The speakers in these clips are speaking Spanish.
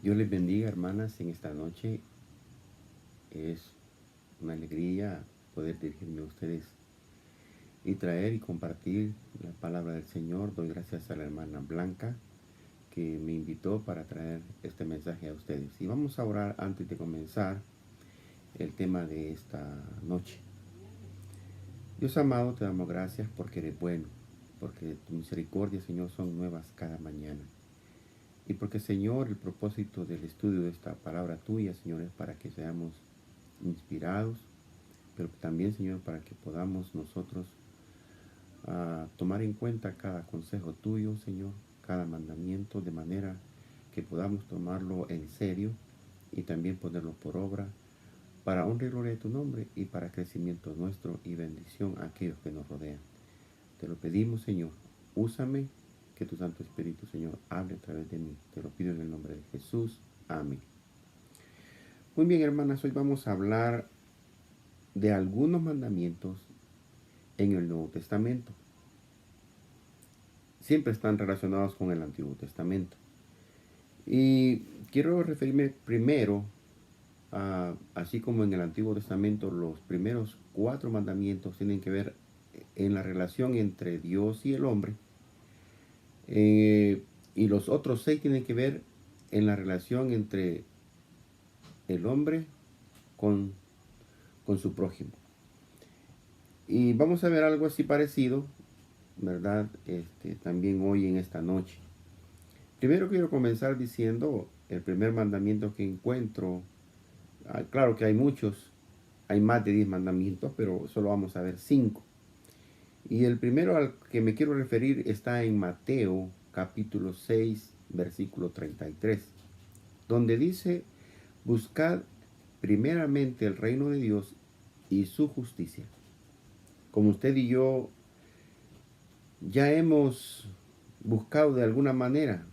Dios les bendiga, hermanas, en esta noche. Es una alegría poder dirigirme a ustedes y traer y compartir la palabra del Señor. Doy gracias a la hermana Blanca que me invitó para traer este mensaje a ustedes. Y vamos a orar antes de comenzar el tema de esta noche. Dios amado, te damos gracias porque eres bueno, porque tu misericordia, Señor, son nuevas cada mañana. Y porque, Señor, el propósito del estudio de esta palabra tuya, Señor, es para que seamos inspirados, pero también, Señor, para que podamos nosotros tomar en cuenta cada consejo tuyo, Señor, cada mandamiento, de manera que podamos tomarlo en serio y también ponerlo por obra para honra y gloria de tu nombre y para crecimiento nuestro y bendición a aquellos que nos rodean. Te lo pedimos, Señor, úsame, que tu Santo Espíritu, Señor, hable a través de mí. Te lo pido en el nombre de Jesús. Amén. Muy bien, hermanas, hoy vamos a hablar de algunos mandamientos en el Nuevo Testamento. Siempre están relacionados con el Antiguo Testamento. Y quiero referirme primero así como en el Antiguo Testamento los primeros 4 mandamientos tienen que ver en la relación entre Dios y el hombre, y los otros 6 tienen que ver en la relación entre el hombre con su prójimo. Y vamos a ver algo así parecido, ¿verdad? También hoy en esta noche. Primero quiero comenzar diciendo el primer mandamiento que encuentro. Claro que hay muchos, hay más de 10 mandamientos, pero solo vamos a ver 5. Y el primero al que me quiero referir está en Mateo capítulo 6, versículo 33, donde dice: buscad primeramente el reino de Dios y su justicia. Como usted y yo ya hemos buscado de alguna manera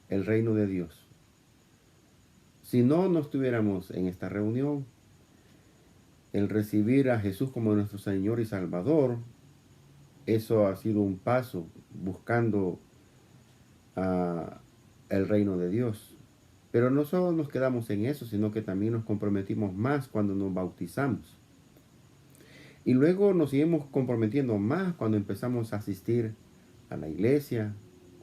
el reino de Dios. Si no estuviéramos en esta reunión, el recibir a Jesús como nuestro Señor y Salvador, eso ha sido un paso buscando el reino de Dios. Pero no solo nos quedamos en eso, sino que también nos comprometimos más cuando nos bautizamos. Y luego nos seguimos comprometiendo más cuando empezamos a asistir a la iglesia,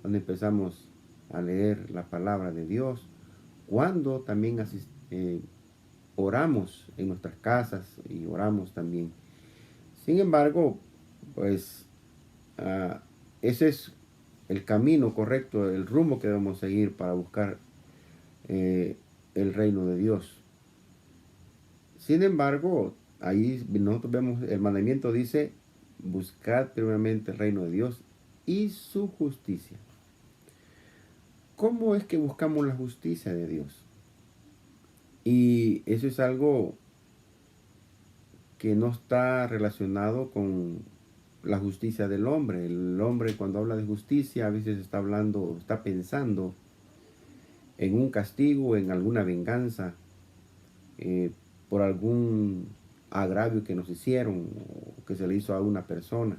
cuando empezamos a leer la palabra de Dios, cuando también oramos en nuestras casas y oramos también. Sin embargo, pues ese es el camino correcto, el rumbo que debemos seguir para buscar el reino de Dios. Sin embargo, ahí nosotros vemos el mandamiento dice: buscad primeramente el reino de Dios y su justicia. ¿Cómo es que buscamos la justicia de Dios? Y eso es algo que no está relacionado con la justicia del hombre. El hombre, cuando habla de justicia, a veces está pensando en un castigo, en alguna venganza por algún agravio que nos hicieron o que se le hizo a una persona.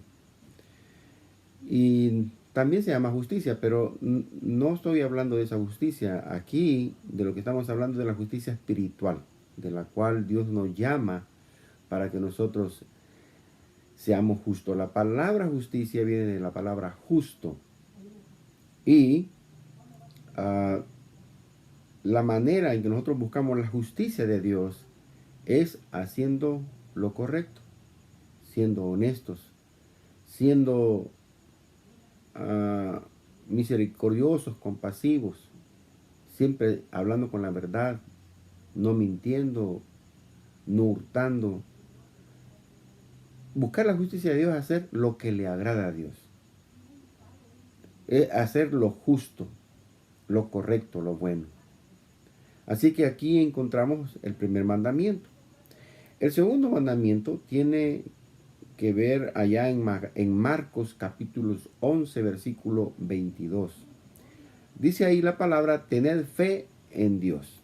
Y también se llama justicia, pero no estoy hablando de esa justicia. Aquí de lo que estamos hablando es de la justicia espiritual, de la cual Dios nos llama para que nosotros seamos justos. La palabra justicia viene de la palabra justo. Y la manera en que nosotros buscamos la justicia de Dios es haciendo lo correcto, siendo honestos, siendo misericordiosos, compasivos, siempre hablando con la verdad, no mintiendo, no hurtando. Buscar la justicia de Dios es hacer lo que le agrada a Dios. Es hacer lo justo, lo correcto, lo bueno. Así que aquí encontramos el primer mandamiento. El segundo mandamiento tiene que ver allá en Marcos capítulos 11, versículo 22. Dice ahí la palabra: tener fe en Dios.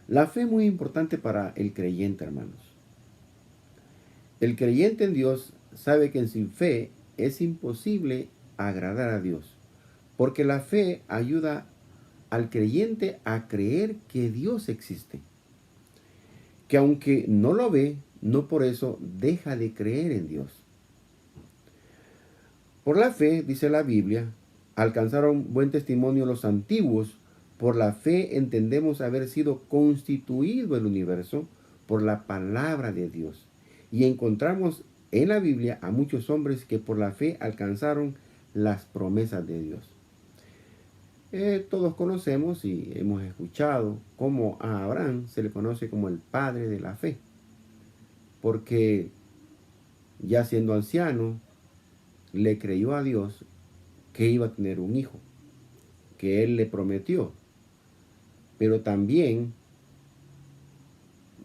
La fe es muy importante para el creyente, hermanos. El creyente en Dios sabe que sin fe es imposible agradar a Dios, porque la fe ayuda al creyente a creer que Dios existe, que aunque no lo ve, no por eso deja de creer en Dios. Por la fe, dice la Biblia, alcanzaron buen testimonio los antiguos. Por la fe entendemos haber sido constituido el universo por la palabra de Dios. Y encontramos en la Biblia a muchos hombres que por la fe alcanzaron las promesas de Dios. Todos conocemos y hemos escuchado cómo a Abraham se le conoce como el padre de la fe, porque ya siendo anciano, le creyó a Dios que iba a tener un hijo, que él le prometió. Pero también,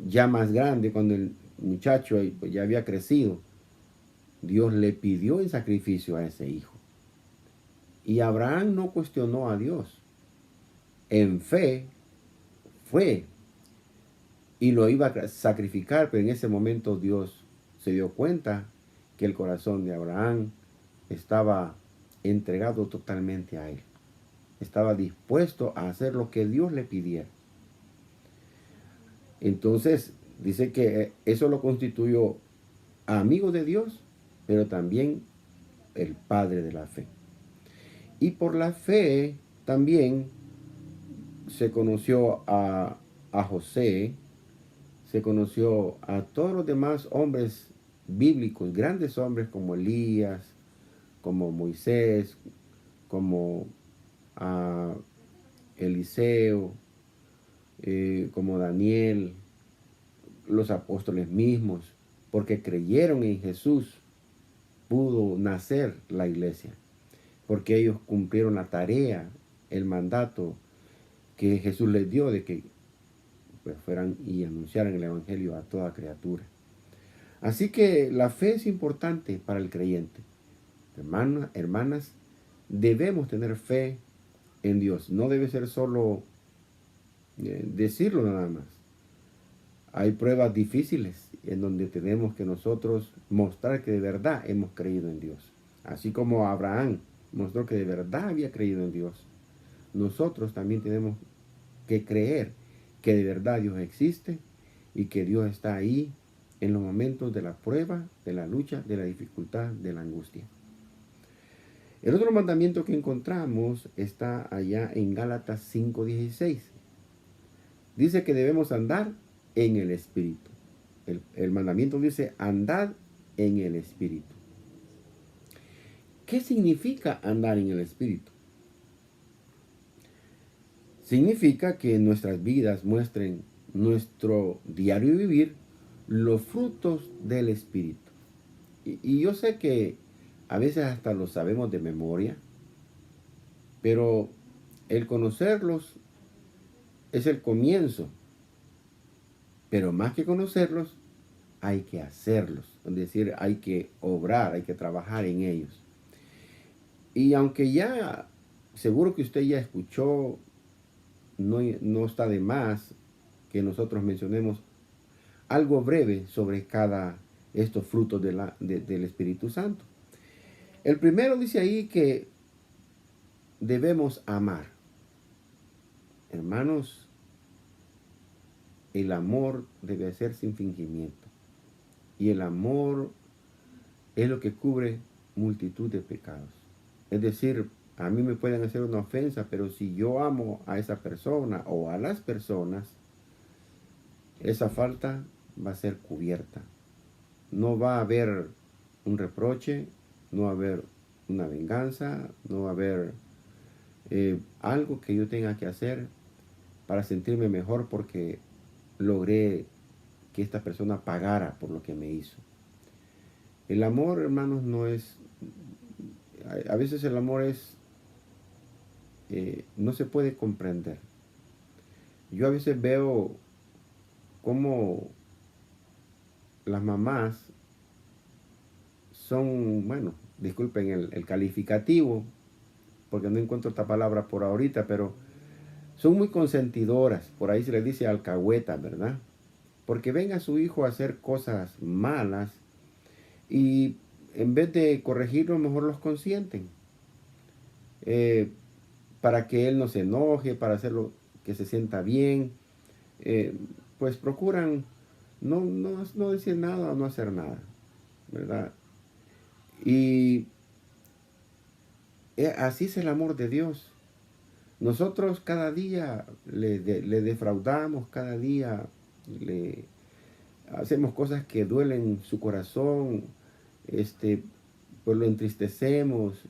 ya más grande, cuando el muchacho pues, ya había crecido, Dios le pidió en sacrificio a ese hijo. Y Abraham no cuestionó a Dios. En fe fue y lo iba a sacrificar, pero en ese momento Dios se dio cuenta que el corazón de Abraham estaba entregado totalmente a él. Estaba dispuesto a hacer lo que Dios le pidiera. Entonces, dice que eso lo constituyó amigo de Dios, pero también el padre de la fe. Y por la fe también se conoció a José, se conoció a todos los demás hombres bíblicos, grandes hombres como Elías, como Moisés, como Eliseo, como Daniel, los apóstoles mismos, porque creyeron en Jesús, pudo nacer la iglesia, porque ellos cumplieron la tarea, el mandato que Jesús les dio de que pues, fueran y anunciaran el evangelio a toda criatura. Así que la fe es importante para el creyente. Hermanas, hermanas, debemos tener fe en Dios. No debe ser solo decirlo nada más. Hay pruebas difíciles en donde tenemos que nosotros mostrar que de verdad hemos creído en Dios. Así como Abraham mostró que de verdad había creído en Dios. Nosotros también tenemos que creer que de verdad Dios existe y que Dios está ahí en los momentos de la prueba, de la lucha, de la dificultad, de la angustia. El otro mandamiento que encontramos está allá en Gálatas 5:16. Dice que debemos andar en el Espíritu. El mandamiento dice, andad en el Espíritu. ¿Qué significa andar en el Espíritu? Significa que nuestras vidas muestren nuestro diario vivir los frutos del Espíritu. Y yo sé que a veces hasta los sabemos de memoria, pero el conocerlos es el comienzo. Pero más que conocerlos, hay que hacerlos. Es decir, hay que obrar, hay que trabajar en ellos. Y aunque ya, seguro que usted ya escuchó, no está de más que nosotros mencionemos algo breve sobre cada estos frutos del Espíritu Santo. El primero dice ahí que debemos amar. Hermanos, el amor debe ser sin fingimiento. Y el amor es lo que cubre multitud de pecados. Es decir, a mí me pueden hacer una ofensa, pero si yo amo a esa persona o a las personas, esa falta va a ser cubierta. No va a haber un reproche, no va a haber una venganza, no va a haber algo que yo tenga que hacer para sentirme mejor porque logré que esta persona pagara por lo que me hizo. El amor, hermanos, no es... A veces el amor es... no se puede comprender. Yo a veces veo cómo las mamás son, bueno, disculpen el calificativo, porque no encuentro esta palabra por ahorita, pero son muy consentidoras. Por ahí se les dice alcahuetas, ¿verdad? Porque ven a su hijo a hacer cosas malas y en vez de corregirlo, mejor los consienten. para que él no se enoje, para hacerlo que se sienta bien, eh, pues procuran no decir nada o no hacer nada, ¿verdad? Y así es el amor de Dios. Nosotros cada día le defraudamos, cada día le hacemos cosas que duelen su corazón, pues lo entristecemos,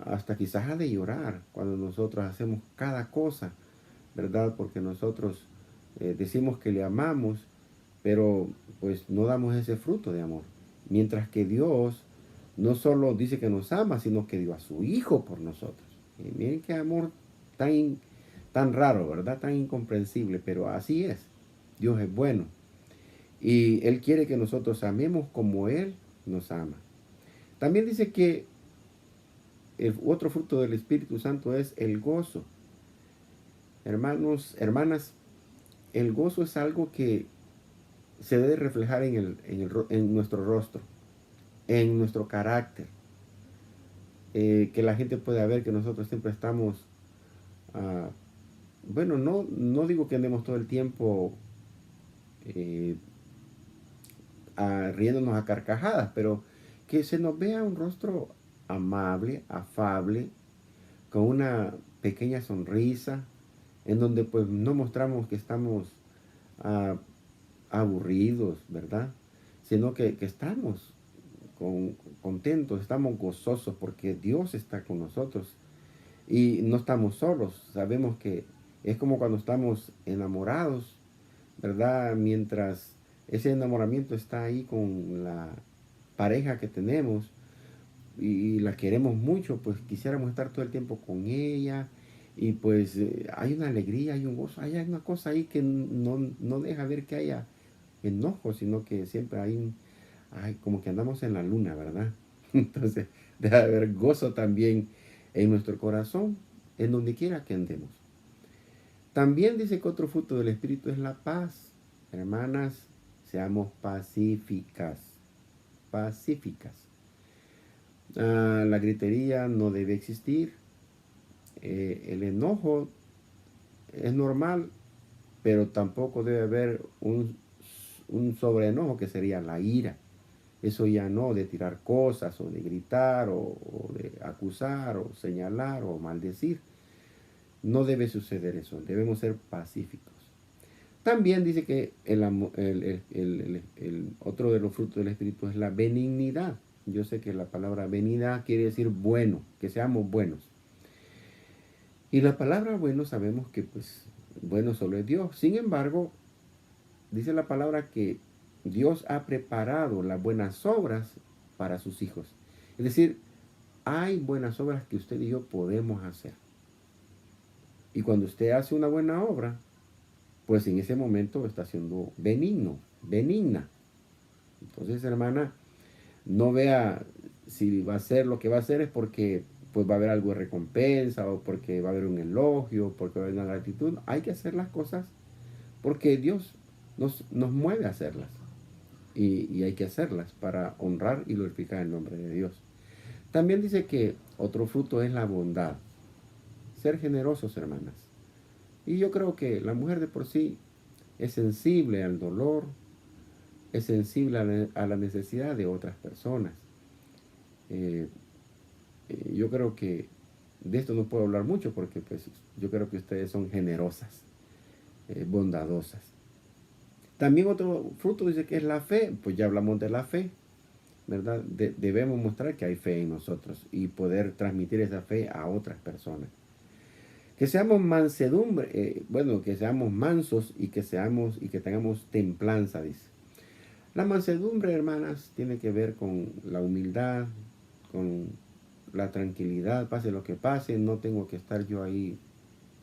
hasta quizás ha de llorar cuando nosotros hacemos cada cosa, ¿verdad? Porque nosotros decimos que le amamos, pero pues no damos ese fruto de amor. Mientras que Dios no solo dice que nos ama, sino que dio a su Hijo por nosotros. Y miren qué amor tan raro, ¿verdad? Tan incomprensible, pero así es. Dios es bueno. Y Él quiere que nosotros amemos como Él nos ama. También dice que el otro fruto del Espíritu Santo es el gozo. Hermanos, hermanas, el gozo es algo que se debe reflejar en nuestro rostro, en nuestro carácter. Que la gente pueda ver que nosotros siempre estamos, uh, bueno, no digo que andemos todo el tiempo eh, riéndonos a carcajadas, pero que se nos vea un rostro amable, afable, con una pequeña sonrisa, en donde pues no mostramos que estamos uh, aburridos, ¿verdad? Sino que estamos contentos, estamos gozosos porque Dios está con nosotros y no estamos solos. Sabemos que es como cuando estamos enamorados, ¿verdad? Mientras ese enamoramiento está ahí con la pareja que tenemos y la queremos mucho, pues quisiéramos estar todo el tiempo con ella y pues hay una alegría, hay un gozo, hay una cosa ahí que no deja ver que haya enojo, sino que siempre hay como que andamos en la luna, ¿verdad? Entonces debe haber gozo también en nuestro corazón, en donde quiera que andemos. También dice que otro fruto del Espíritu es la paz. Hermanas, seamos pacíficas, pacíficas. La gritería no debe existir. El enojo es normal, pero tampoco debe haber un sobreenojo que sería la ira. Eso ya no, de tirar cosas o de gritar o de acusar o señalar o maldecir. No debe suceder eso, debemos ser pacíficos. También dice que el otro de los frutos del Espíritu es la benignidad. Yo sé que la palabra benignidad quiere decir bueno, que seamos buenos. Y la palabra bueno sabemos que pues bueno solo es Dios. Sin embargo, dice la palabra que Dios ha preparado las buenas obras para sus hijos. Es decir, hay buenas obras que usted y yo podemos hacer. Y cuando usted hace una buena obra, pues en ese momento está siendo benigno, benigna. Entonces, hermana, no vea si va a hacer lo que va a hacer es porque pues va a haber algo de recompensa o porque va a haber un elogio, porque va a haber una gratitud. Hay que hacer las cosas porque Dios nos mueve a hacerlas. Y hay que hacerlas para honrar y glorificar el nombre de Dios. También dice que otro fruto es la bondad. Ser generosos, hermanas. Y yo creo que la mujer de por sí es sensible al dolor, es sensible a la necesidad de otras personas. Yo creo que de esto no puedo hablar mucho porque pues yo creo que ustedes son generosas, bondadosas. También otro fruto dice que es la fe, pues ya hablamos de la fe, ¿verdad? Debemos mostrar que hay fe en nosotros y poder transmitir esa fe a otras personas. Que seamos mansedumbre, bueno, que seamos mansos y que tengamos templanza, dice. La mansedumbre, hermanas, tiene que ver con la humildad, con la tranquilidad, pase lo que pase, no tengo que estar yo ahí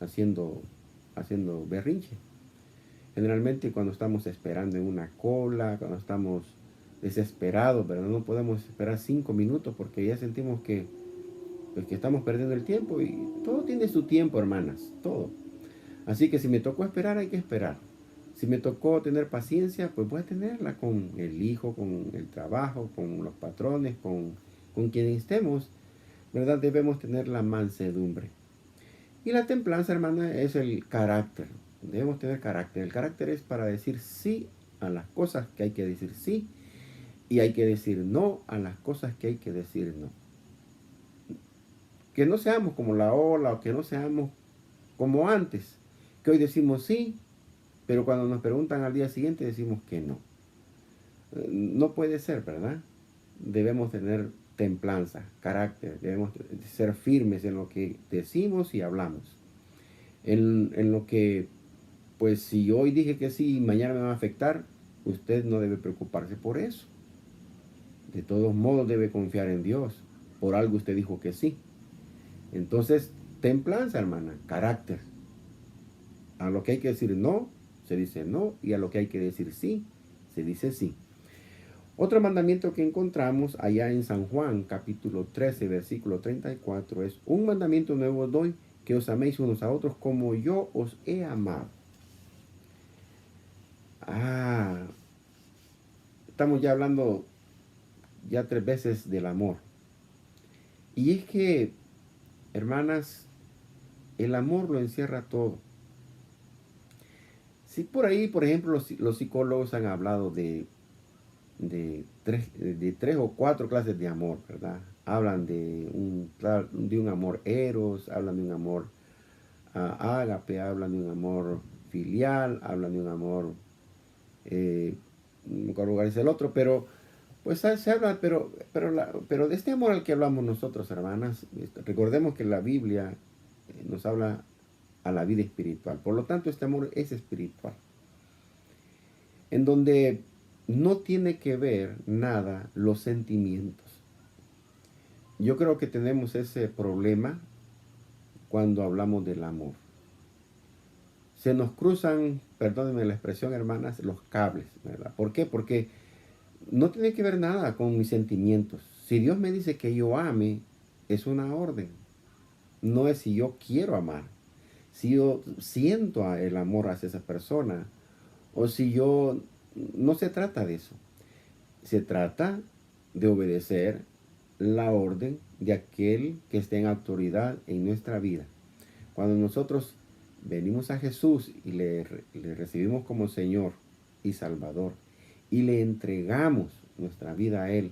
haciendo berrinche. Generalmente cuando estamos esperando en una cola, cuando estamos desesperados, pero no podemos esperar 5 minutos porque ya sentimos pues, que estamos perdiendo el tiempo y todo tiene su tiempo, hermanas, todo. Así que si me tocó esperar, hay que esperar. Si me tocó tener paciencia, pues voy a tenerla con el hijo, con el trabajo, con los patrones, con quienes estemos, ¿verdad? Debemos tener la mansedumbre. Y la templanza, hermana, es el carácter. Debemos tener carácter. El carácter es para decir sí a las cosas que hay que decir sí y hay que decir no a las cosas que hay que decir no. Que no seamos como la ola o que no seamos como antes, que hoy decimos sí, pero cuando nos preguntan al día siguiente decimos que no. No puede ser, ¿verdad? Debemos tener templanza, carácter, debemos ser firmes en lo que decimos y hablamos. En lo que, pues si hoy dije que sí y mañana me va a afectar, usted no debe preocuparse por eso. De todos modos debe confiar en Dios. Por algo usted dijo que sí. Entonces, templanza, hermana, carácter. A lo que hay que decir no, se dice no. Y a lo que hay que decir sí, se dice sí. Otro mandamiento que encontramos allá en San Juan, capítulo 13, versículo 34, es: un mandamiento nuevo os doy, que os améis unos a otros como yo os he amado. Estamos ya hablando ya 3 veces del amor. Y es que, hermanas, el amor lo encierra todo. Si por ahí, por ejemplo, los psicólogos han hablado de 3 o 4 clases de amor, ¿verdad? Hablan de un amor eros, hablan de un amor ágape, hablan de un amor filial, hablan de un amor, no me acuerdo cuál es el otro, pero pues se habla, pero de este amor al que hablamos nosotros, hermanas, recordemos que la Biblia nos habla a la vida espiritual. Por lo tanto, este amor es espiritual, en donde no tiene que ver nada los sentimientos. Yo creo que tenemos ese problema cuando hablamos del amor. Se nos cruzan, perdónenme la expresión, hermanas, los cables, ¿verdad? ¿Por qué? Porque no tiene que ver nada con mis sentimientos. Si Dios me dice que yo ame, es una orden. No es si yo quiero amar. Si yo siento el amor hacia esa persona, o si yo... No se trata de eso. Se trata de obedecer la orden de aquel que esté en autoridad en nuestra vida. Cuando nosotros venimos a Jesús y le recibimos como Señor y Salvador y le entregamos nuestra vida a Él,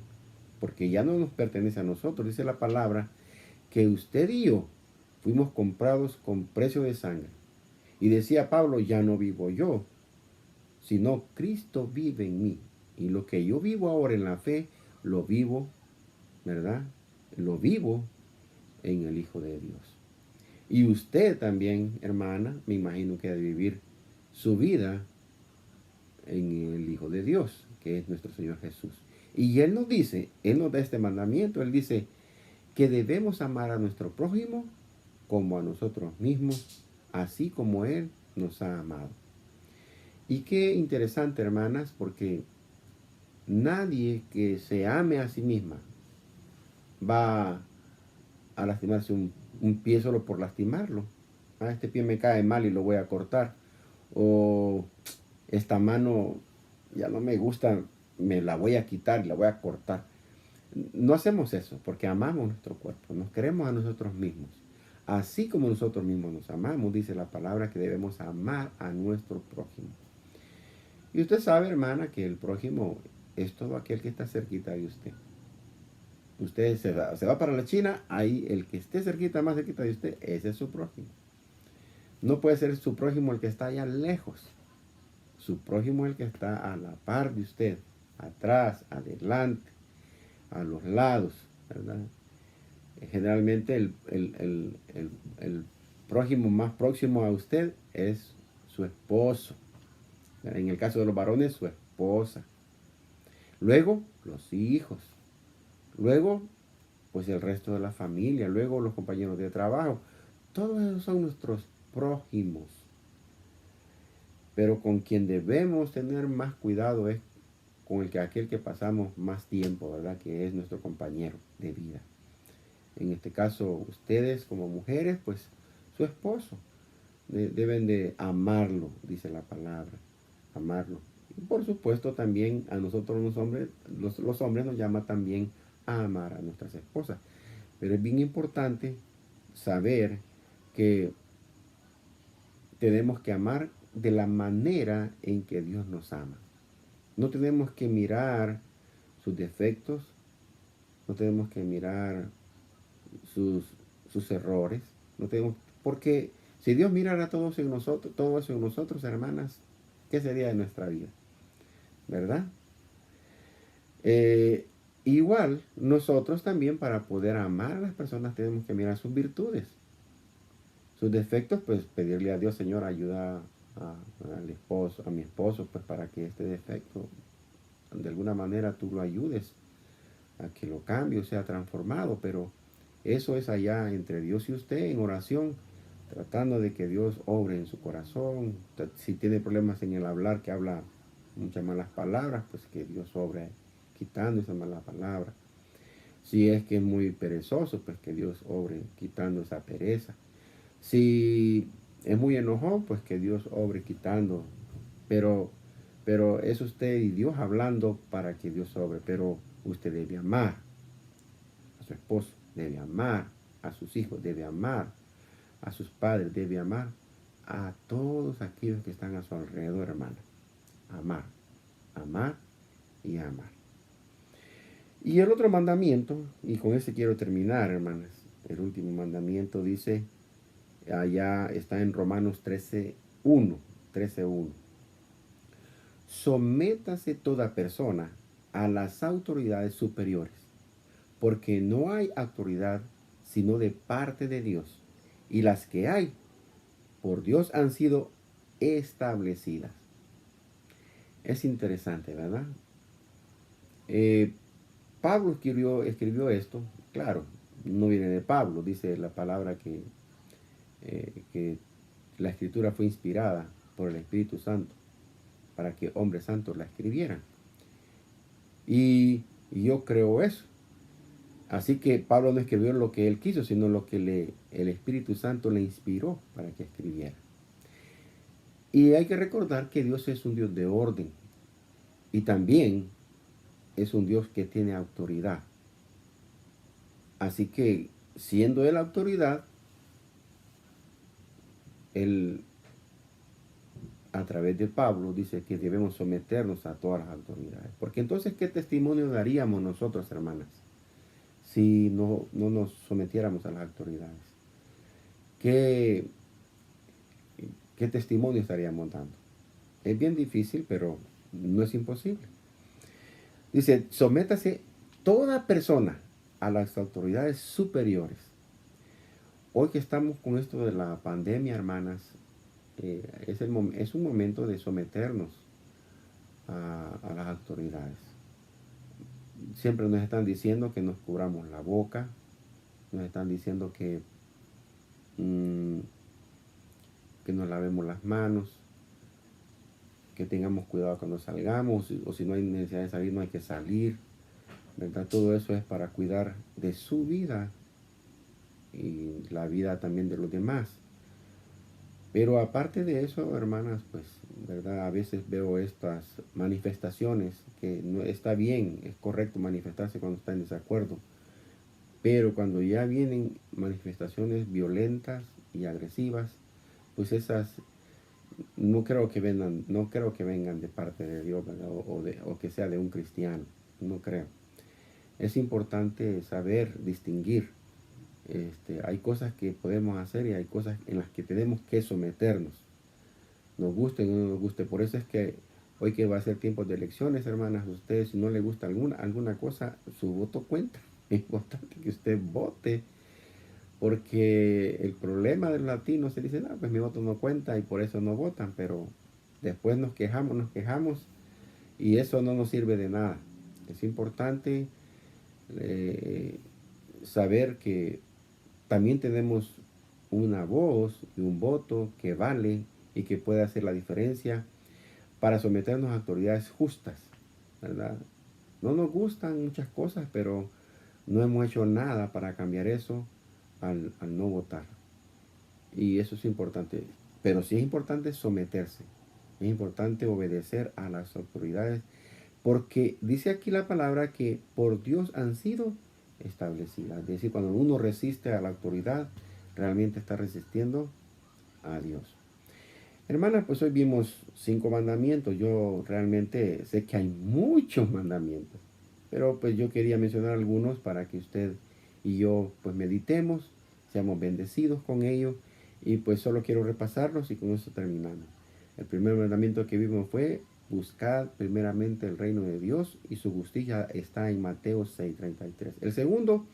porque ya no nos pertenece a nosotros, dice la palabra, que usted y yo fuimos comprados con precio de sangre. Y decía Pablo: ya no vivo yo, sino Cristo vive en mí. Y lo que yo vivo ahora en la fe, lo vivo, ¿verdad? Lo vivo en el Hijo de Dios. Y usted también, hermana, me imagino que ha de vivir su vida en el Hijo de Dios, que es nuestro Señor Jesús. Y Él nos dice, Él nos da este mandamiento, Él dice que debemos amar a nuestro prójimo como a nosotros mismos, así como Él nos ha amado. Y qué interesante, hermanas, porque nadie que se ame a sí misma va a lastimarse un pie solo por lastimarlo. Este pie me cae mal y lo voy a cortar. O esta mano ya no me gusta, me la voy a quitar y la voy a cortar. No hacemos eso porque amamos nuestro cuerpo, nos queremos a nosotros mismos. Así como nosotros mismos nos amamos, dice la palabra que debemos amar a nuestro prójimo. Y usted sabe, hermana, que el prójimo es todo aquel que está cerquita de usted. Usted se va para la China, ahí el que esté cerquita, más cerquita de usted, ese es su prójimo. No puede ser su prójimo el que está allá lejos. Su prójimo es el que está a la par de usted, atrás, adelante, a los lados, ¿verdad? Generalmente el prójimo más próximo a usted es su esposo. En el caso de los varones, su esposa. Luego, los hijos. Luego, pues el resto de la familia. Luego, los compañeros de trabajo. Todos esos son nuestros prójimos. Pero con quien debemos tener más cuidado es con aquel que pasamos más tiempo, ¿verdad? Que es nuestro compañero de vida. En este caso, ustedes como mujeres, pues su esposo. Deben de amarlo, dice la palabra. Amarlo. Y por supuesto también a nosotros los hombres, los hombres nos llama también a amar a nuestras esposas. Pero es bien importante saber que tenemos que amar de la manera en que Dios nos ama. No tenemos que mirar sus defectos, no tenemos que mirar sus, sus errores, no tenemos, porque si Dios mirara todos en nosotros, todo eso en nosotros, hermanas, ¿qué sería de nuestra vida? ¿Verdad? Igual, nosotros también para poder amar a las personas tenemos que mirar sus virtudes. Sus defectos, pues pedirle a Dios, Señor, ayuda al esposo, a mi esposo, pues para que este defecto, de alguna manera tú lo ayudes a que lo cambie o sea transformado, pero eso es allá entre Dios y usted en oración, tratando de que Dios obre en su corazón. Si tiene problemas en el hablar, que habla muchas malas palabras, pues que Dios obre quitando esas malas palabras. Si es que es muy perezoso, pues que Dios obre quitando esa pereza. Si es muy enojón, pues que Dios obre quitando. Pero, pero es usted y Dios hablando para que Dios obre. Pero usted debe amar a su esposo, debe amar a sus hijos, debe amar a sus padres, debe amar a todos aquellos que están a su alrededor, hermana. Amar, amar y amar. Y el otro mandamiento, y con ese quiero terminar, hermanas. El último mandamiento dice, allá está en Romanos 13:1. 13:1. Sométase toda persona a las autoridades superiores, porque no hay autoridad sino de parte de Dios, y las que hay por Dios han sido establecidas. Es interesante, ¿verdad? Pablo escribió esto, claro, no viene de Pablo, dice la palabra que la escritura fue inspirada por el Espíritu Santo para que hombres santos la escribieran. Y yo creo eso. Así que Pablo no escribió lo que él quiso, sino lo que el Espíritu Santo le inspiró para que escribiera. Y hay que recordar que Dios es un Dios de orden y también es un Dios que tiene autoridad. Así que, siendo Él autoridad, Él, a través de Pablo, dice que debemos someternos a todas las autoridades. Porque entonces, ¿qué testimonio daríamos nosotros, hermanas, si no nos sometiéramos a las autoridades? ¿Qué testimonio estaríamos dando? Es bien difícil, pero no es imposible. Dice, sométase toda persona a las autoridades superiores. Hoy que estamos con esto de la pandemia, hermanas, es un momento de someternos a las autoridades. Siempre nos están diciendo que nos cubramos la boca, nos están diciendo que nos lavemos las manos, que tengamos cuidado cuando salgamos, o si no hay necesidad de salir, no hay que salir, ¿verdad? Todo eso es para cuidar de su vida y la vida también de los demás. Pero aparte de eso, hermanas, pues, ¿verdad? A veces veo estas manifestaciones que no está bien, es correcto manifestarse cuando está en desacuerdo, pero cuando ya vienen manifestaciones violentas y agresivas, pues esas no creo que vengan de parte de Dios, ¿verdad? O que sea de un cristiano, no creo. Es importante saber distinguir. Hay cosas que podemos hacer y hay cosas en las que tenemos que someternos, nos guste o no nos guste. Por eso es que hoy que va a ser tiempo de elecciones, hermanas, ustedes si no le gusta alguna cosa, su voto cuenta. Es importante que usted vote, porque el problema de los latinos se dice, no, pues mi voto no cuenta y por eso no votan, pero después nos quejamos y eso no nos sirve de nada. Es importante saber que también tenemos una voz y un voto que vale y que puede hacer la diferencia para someternos a autoridades justas, ¿verdad? No nos gustan muchas cosas, pero no hemos hecho nada para cambiar eso al no votar. Y eso es importante. Pero sí es importante someterse. Es importante obedecer a las autoridades, porque dice aquí la palabra que por Dios han sido establecidas. Es decir, cuando uno resiste a la autoridad, realmente está resistiendo a Dios. Hermanas, pues hoy vimos 5 mandamientos. Yo realmente sé que hay muchos mandamientos, pero pues yo quería mencionar algunos para que usted y yo pues meditemos, seamos bendecidos con ellos, y pues solo quiero repasarlos y con eso terminamos. El primer mandamiento que vimos fue: buscad primeramente el reino de Dios y su justicia, está en Mateo 6:33. El segundo: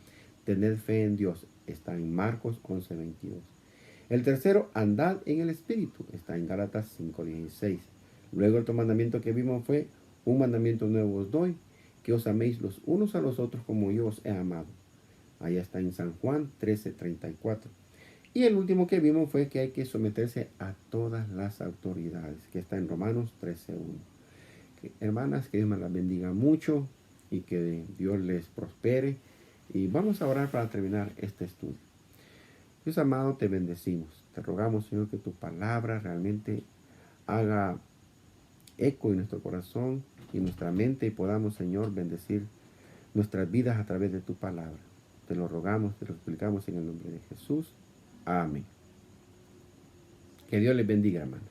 tened fe en Dios, está en Marcos 11:22. El tercero: andad en el Espíritu, está en Gálatas 5:16. Luego el otro mandamiento que vimos fue: un mandamiento nuevo os doy, que os améis los unos a los otros como yo os he amado. Allá está en San Juan 13:34. Y el último que vimos fue que hay que someterse a todas las autoridades, que está en Romanos 13:1. Hermanas, que Dios me las bendiga mucho y que Dios les prospere. Y vamos a orar para terminar este estudio. Dios amado, te bendecimos. Te rogamos, Señor, que tu palabra realmente haga eco en nuestro corazón y nuestra mente, y podamos, Señor, bendecir nuestras vidas a través de tu palabra. Te lo rogamos, te lo explicamos en el nombre de Jesús. Amén. Que Dios les bendiga, hermanos.